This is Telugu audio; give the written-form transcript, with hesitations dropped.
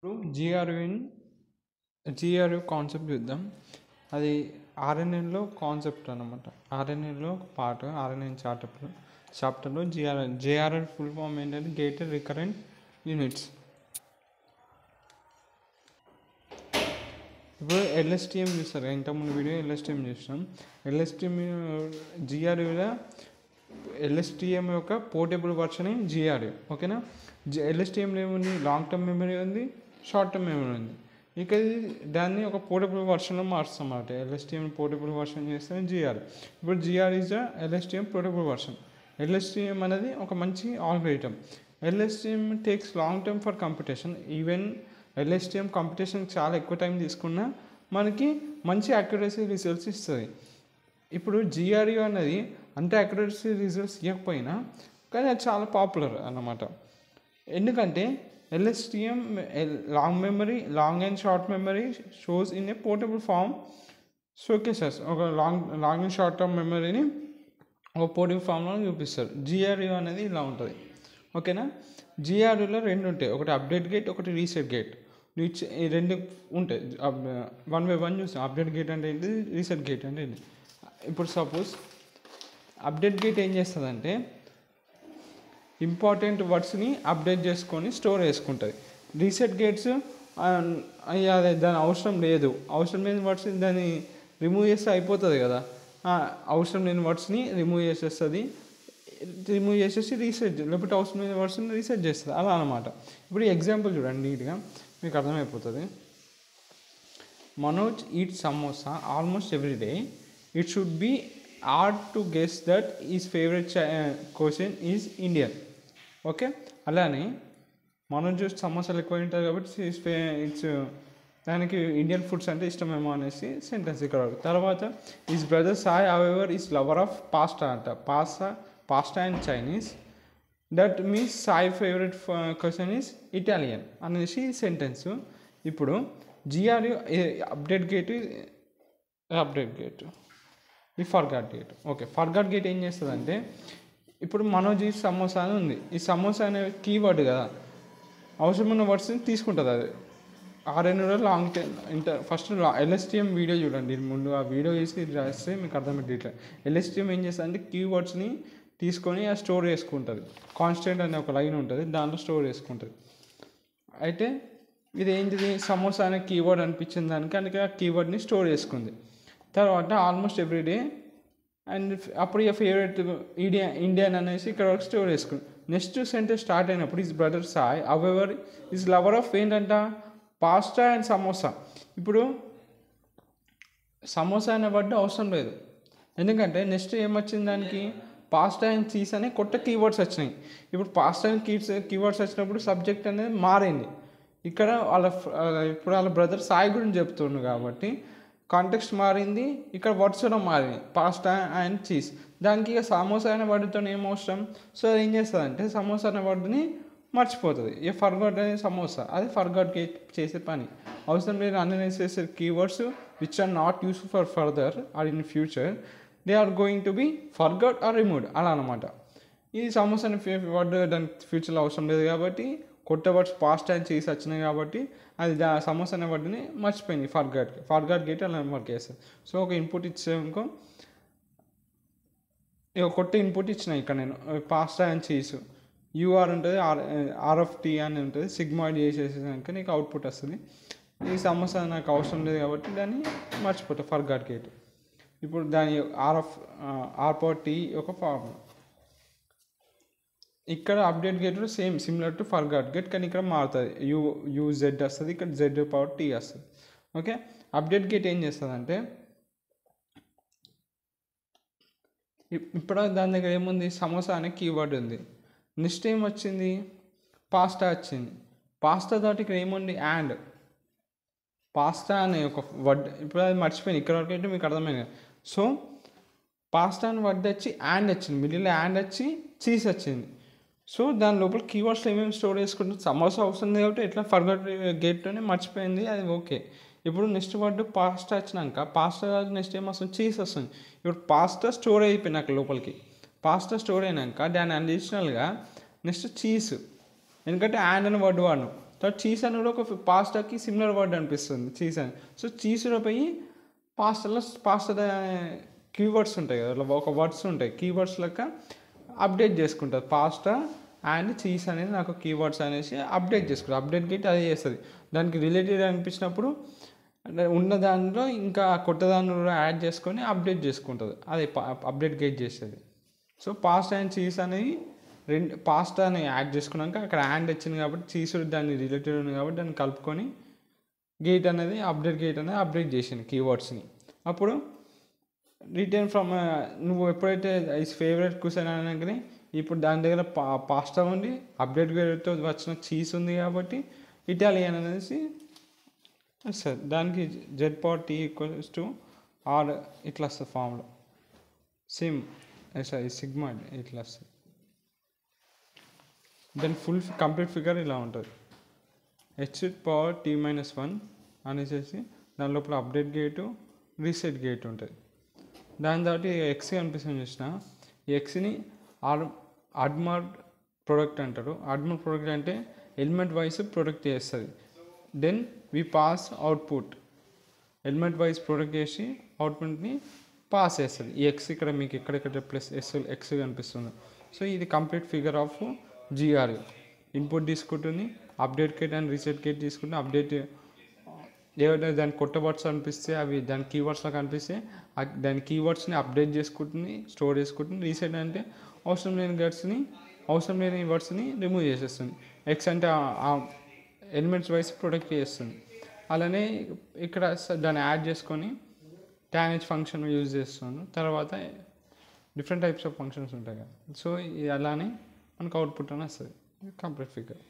ఇప్పుడు జిఆర్యు కాన్సెప్ట్ చూద్దాం. అది ఆర్ఎన్ఎన్లో కాన్సెప్ట్ అనమాట. ఆర్ఎన్ఎన్లో ఒక పార్ట్, ఆర్ఎన్ఎన్ చాప్టర్లో జేఆర్ఎల్ ఫుల్ ఫామ్ ఏంటంటే గేటెడ్ రికరెంట్ యూనిట్స్. ఇప్పుడు ఎల్ఎస్టిఎం చూస్తారు, ఇంతకుముందు వీడియో ఎల్ఎస్టిఎం చూసినాం. ఎల్ఎస్టిఎం జిఆర్యులో ఎల్ఎస్టిఎం యొక్క పోర్టబుల్ వర్షన్ జిఆర్యు, ఓకేనా. ఎల్ఎస్టిఎంలో ఏముంది, లాంగ్ టర్మ్ మెమరీ ఉంది, షార్ట్ టర్మ్ మెమరీ ఉంది. ఇక దాన్ని ఒక పోర్టబుల్ వర్షన్లో మారుస్తాం అన్నమాట. ఎల్ఎస్టిఎం పోర్టబుల్ వర్షన్ చేస్తే జిఆర్. ఇప్పుడు GR is the LSTM portable version. LSTM అనేది ఒక మంచి algorithm. LSTM takes long term for computation. Even LSTM computation చాలా ఎక్కువ టైం తీసుకున్నా మనకి మంచి అక్యురసీ రిజల్ట్స్ ఇస్తుంది. ఇప్పుడు జిఆర్యు అనేది అంత అక్యురసీ రిజల్ట్స్ ఇవ్వకపోయినా కానీ అది చాలా పాపులర్ అన్నమాట. ఎందుకంటే LSTM long and short memory shows in a portable form showcases. ఒక లాంగ్ అండ్ షార్ట్ టర్మ్ మెమరీని ఒక పోర్టబుల్ ఫామ్లో చూపిస్తారు. జిఆర్యు అనేది ఇలా ఉంటుంది, ఓకేనా. జిఆర్యులో రెండు ఉంటాయి, ఒకటి అప్డేట్ గేట్, ఒకటి రీసెట్ గేట్. ఈ రెండు ఉంటాయి. వన్ బై వన్ చూస్తాం. అప్డేట్ గేట్ అంటే ఏంటి, రీసెట్ గేట్ అంటే ఏంటి. ఇప్పుడు సపోజ్ అప్డేట్ గేట్ ఏం చేస్తుందంటే ఇంపార్టెంట్ వర్డ్స్ని అప్డేట్ చేసుకొని స్టోర్ చేసుకుంటుంది. రీసెట్ గేట్స్ అదే దాని అవసరం లేని వర్డ్స్ దాన్ని రిమూవ్ చేస్తే అయిపోతుంది కదా. అవసరం లేని వర్డ్స్ని రిమూవ్ చేసేసి రీసెట్, లేకపోతే అవసరం లేని వర్డ్స్ని రీసెట్ చేస్తుంది, అలా అనమాట. ఇప్పుడు ఎగ్జాంపుల్ చూడండి, నీట్గా మీకు అర్థమైపోతుంది. Manoj eat samosa almost every day. It should be hard to guess that his favorite cuisine is Indian. Okay, అలానే మనం చూసి సమోసాలు ఎక్కువ తింటారు కాబట్టి ఇట్స్ దానికి ఇండియన్ ఫుడ్స్ అంటే ఇష్టమేమో అనేసి సెంటెన్స్ ఇక్కడ. తర్వాత his brother Sai however is lover of pasta అంట. Pasta and Chinese. That means Sai favourite question is Italian అనేసి సెంటెన్స్. ఇప్పుడు జిఆర్యు అప్డేట్ గేట్ ఈ forget gate. Okay, forget gate ఏం చేస్తుందంటే ఇప్పుడు మనోజ్ సమోసా అని ఉంది. ఈ సమోసా అనే కీవర్డ్ కదా, అవసరమైన వర్డ్స్ని తీసుకుంటుంది అది. ఆర్ఎన్ఏలో లాంగ్ ఫస్ట్ ఎల్ఎస్టిఎం వీడియో చూడండి ముందు, ఆ వీడియో చేసి రాస్తే మీకు అర్థమవుతుంది. ఎల్ఎస్టిఎం ఏం చేస్తుంది అంటే కీవర్డ్స్ని తీసుకొని అది స్టోర్ చేసుకుంటుంది. కాన్స్టెంట్ అనే ఒక లైన్ ఉంటుంది, దాంట్లో స్టోర్ చేసుకుంటుంది. అయితే ఇది ఏంటిది, సమోసా అనే కీవర్డ్ అనిపించింది దానికి, అందుకే ఆ కీవర్డ్ని స్టోర్ చేసుకుంది. తర్వాత ఆల్మోస్ట్ ఎవ్రీడే అండ్ అప్పుడు ఇక ఫేవరెట్ ఇండియన్ అనేసి ఇక్కడ వరకు స్టోర్ చేసుకుంది. నెక్స్ట్ సెంటెన్స్ స్టార్ట్ అయినప్పుడు his brother Sai however is lover of ఏంటంట, పాస్తా అండ్ సమోసా. ఇప్పుడు సమోసా అనే వర్డ్ అవసరం లేదు, ఎందుకంటే నెక్స్ట్ ఏమొచ్చింది దానికి, పాస్తా అండ్ చీజ్ అనే కొత్త కీవర్డ్స్ వచ్చినాయి. ఇప్పుడు పాస్తా అండ్ కీవర్డ్స్ వచ్చినప్పుడు సబ్జెక్ట్ అనేది మారింది. ఇక్కడ ఇప్పుడు వాళ్ళ బ్రదర్ సాయి గురించి చెప్తుండు కాబట్టి కాంటెక్స్ట్ మారింది, ఇక్కడ వర్డ్స్ కూడా మారింది, పాస్తా అండ్ చీజ్. దానికి ఇక సమోసా అనే వర్డ్తో ఏం అవసరం. సో అది ఏం చేస్తుంది అంటే సమోసా అనే వర్డ్ని మర్చిపోతుంది. ఇక ఫర్గాట్ అనే సమోసా, అది ఫర్గాట్ చేసే పని. అవసరం లేని unnecessary keywords which are not useful for further or in future they are going to be forgot or removed, అలా అనమాట. ఈ సమోసా అనే వర్డ్ దానికి ఫ్యూచర్లో అవసరం లేదు కాబట్టి, కొత్త వర్డ్స్ పాస్ట్ అండ్ చీజ్ వచ్చినాయి కాబట్టి అది సమోసా అనే వర్డ్ని మర్చిపోయింది. ఫర్గాట్ గేట్ అలా వర్క్ చేస్తుంది. సో ఒక ఇన్పుట్ ఇచ్చాక ఇక కొత్త ఇన్పుట్ ఇచ్చిన ఇక్కడ నేను పాస్తా అండ్ చీజ్ యూఆర్ ఉంటుంది, ఆర్ఎఫ్టీ అని ఉంటుంది, సిగ్మాయిడ్ చేసేసాక నీకు అవుట్పుట్ వస్తుంది. ఈ సమోసా నాకు అవసరం లేదు కాబట్టి దాన్ని మర్చిపోతా, ఫర్గాట్ గేట్. ఇప్పుడు దాని ఆర్పి ఒక ఫార్ములా. ఇక్కడ update gate same similar to forgot gate, కానీ ఇక్కడ మారుతుంది, యూజెడ్ వస్తుంది, ఇక్కడ జెడ్ పవర్ టీ వస్తుంది. ఓకే, అప్డేట్ గేట్ ఏం చేస్తుంది అంటే ఇప్పుడు దాని దగ్గర ఏముంది, సమోసా అనే కీవర్డ్ ఉంది. నెక్స్ట్ ఏం వచ్చింది, పాస్తా వచ్చింది. పాస్తా తోటి ఇక్కడ ఏముంది, అండ్ పాస్తా అనే ఒక వర్డ్. ఇప్పుడు అది మర్చిపోయింది, ఇక్కడ వరకు అయితే మీకు అర్థమైంది. సో పాస్తా అని వర్డ్ వచ్చి అండ్ వచ్చింది, మిడిల్లో అండ్ వచ్చి చీజ్ వచ్చింది. సో దాని లోపల కీవర్డ్స్లో ఏమేమి స్టోర్ చేసుకుంటుంది, సమోసా అవసరం కాబట్టి ఎట్లా ఫర్గాట్ గేట్తోనే మర్చిపోయింది, అది ఓకే. ఇప్పుడు నెక్స్ట్ వర్డ్ పాస్తా వచ్చినాక పాస్తా నెక్స్ట్ ఏం వస్తుంది, చీజ్ వస్తుంది. ఇప్పుడు పాస్తా స్టోర్ అయిపోయినాక లోపలికి, పాస్తా స్టోర్ అయినాక దాని అడిషనల్గా నెక్స్ట్ చీజ్, ఎందుకంటే అండ్ అని వర్డ్ వాడను. తర్వాత చీజ్ అని కూడా ఒక పాస్టాకి సిమిలర్ వర్డ్ అనిపిస్తుంది చీజ్ అని. సో చీజ్లో పోయి పాస్టా కీవర్డ్స్ ఉంటాయి కదా, అట్లా ఒక వర్డ్స్ ఉంటాయి కీవర్డ్స్ లెక్క అప్డేట్ చేసుకుంటుంది. పాస్టా అండ్ చీజ్ అనేది నాకు కీవర్డ్స్ అనేసి అప్డేట్ చేసుకుంటుంది. అప్డేట్ గేట్ అదే చేస్తుంది. దానికి రిలేటెడ్ అనిపించినప్పుడు ఉన్న దానిలో ఇంకా కొత్త దాన్ని కూడా యాడ్ చేసుకొని అప్డేట్ చేసుకుంటుంది. అది అప్డేట్ గేట్ చేస్తుంది. సో పాస్టా అండ్ చీజ్ అనేవి రెండు పాస్టాని యాడ్ చేసుకున్నాక అక్కడ హ్యాండ్ వచ్చింది కాబట్టి చీజ్ దాన్ని రిలేటెడ్ ఉంది కాబట్టి దాన్ని కలుపుకొని గేట్ అనేది అప్డేట్ గేట్ అనేది అప్డేట్ చేసింది కీవర్డ్స్ని. అప్పుడు రిటర్న్ ఫ్రమ్ నువ్వు ఎప్పుడైతే ఫేవరెట్ క్వశ్చన్ అనగానే ఇప్పుడు దాని దగ్గర పాస్తా ఉంది, అప్డేట్ గేట్తో వచ్చిన చీజ్ ఉంది కాబట్టి ఇటాలియన్ అనేసి సార్ దానికి Z∗T ఆర్ ఇట్లా వస్తుంది ఫామ్లో సిమ్ సారీ సిగ్మా ఇట్లా వస్తుంది. దాని ఫుల్ కంప్లీట్ ఫిగర్ ఇలా ఉంటుంది. H∗T⁻1 అనేసి దాని లోపల అప్డేట్ గేటు రీసెట్ గేట్ ఉంటుంది. దాని తర్వాత ఎక్స్ కనిపిస్తుంది చూసిన ఈ ఎక్స్ని అడ్మర్ ప్రొడక్ట్ అంటారు. అడ్మర్ ప్రొడక్ట్ అంటే ఎలిమెంట్ వైజ్ ప్రొడక్ట్ చేస్తుంది. Then we pass output element wise product చేసి అవుట్పుట్ని పాస్ చేస్తుంది. ఈ ఎక్స్ ఇక్కడ మీకు ఎక్కడెక్కడ ప్లస్ ఎక్స్ కనిపిస్తుంది. సో ఇది complete figure of GRU. Input తీసుకుంటుంది, update gate and reset gate తీసుకుంటుంది. అప్డేట్ ఏదైతే దాని కొత్త వర్డ్స్ అనిపిస్తే అవి దాని కీవర్డ్స్లో కనిపిస్తే దాని కీవర్డ్స్ని అప్డేట్ చేసుకుంటుంది, స్టోర్ చేసుకుంటుంది. రీసెట్ అంటే అవసరం లేని వర్డ్స్ని రిమూవ్ చేసేస్తుంది. ఎక్స్ అంటే ఎలిమెంట్స్ వైజ్ ప్రొడక్ట్ చేస్తుంది. అలానే ఇక్కడ దాన్ని యాడ్ చేసుకొని ట్యానేజ్ ఫంక్షన్ యూజ్ చేస్తున్నాను. తర్వాత డిఫరెంట్ టైప్స్ ఆఫ్ ఫంక్షన్స్ ఉంటాయి కదా. సో అలానే మనకు అవుట్పుట్ అని వస్తుంది. Complete figure.